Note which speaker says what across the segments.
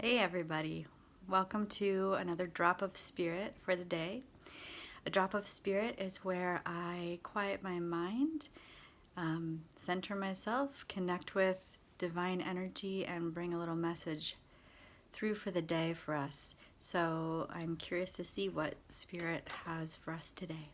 Speaker 1: Hey everybody, welcome to another drop of spirit for the day. A drop of spirit is where I quiet my mind, center myself, connect with divine energy, and bring a little message through for the day for us. So I'm curious to see what spirit has for us today.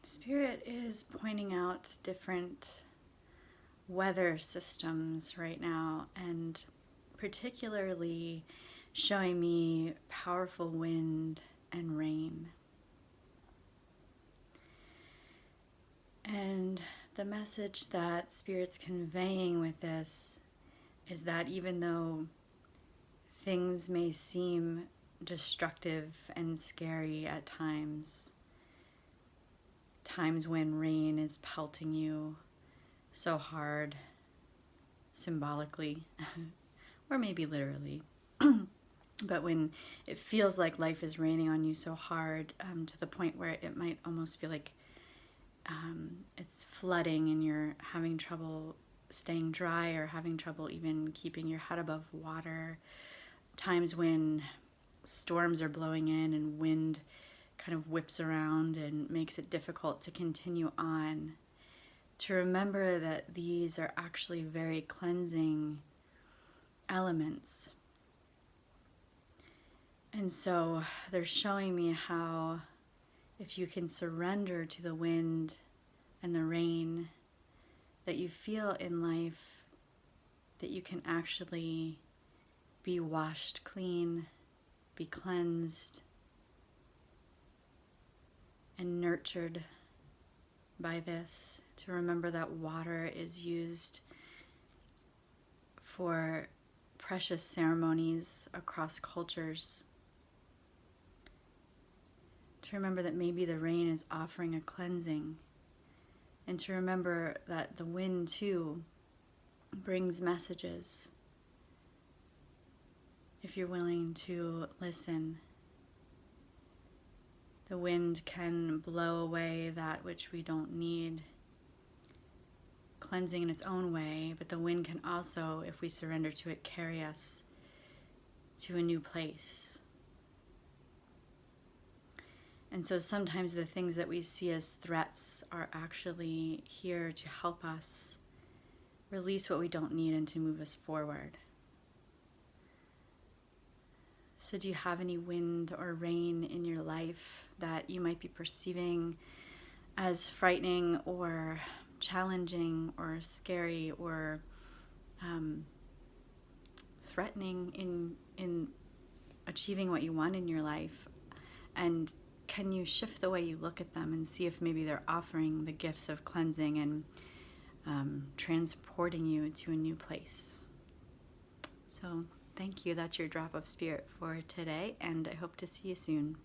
Speaker 1: Spirit is pointing out different weather systems right now, and particularly showing me powerful wind and rain. And the message that Spirit's conveying with this is that even though things may seem destructive and scary at times when rain is pelting you so hard, symbolically, or maybe literally, but when it feels like life is raining on you so hard, to the point where it might almost feel like it's flooding and you're having trouble staying dry or having trouble even keeping your head above water. Times when storms are blowing in and wind kind of whips around and makes it difficult to continue on. To remember that these are actually very cleansing elements. And so they're showing me how if you can surrender to the wind and the rain that you feel in life, that you can actually be washed clean, be cleansed, and nurtured by this. To remember that water is used for precious ceremonies across cultures. To remember that maybe the rain is offering a cleansing. And to remember that the wind too brings messages. If you're willing to listen, the wind can blow away that which we don't need, cleansing in its own way, but the wind can also, if we surrender to it, carry us to a new place. And so sometimes the things that we see as threats are actually here to help us release what we don't need and to move us forward. So do you have any wind or rain in your life that you might be perceiving as frightening or challenging or scary or threatening in achieving what you want in your life? And can you shift the way you look at them and see if maybe they're offering the gifts of cleansing and transporting you to a new place? So thank you. That's your drop of spirit for today, and I hope to see you soon.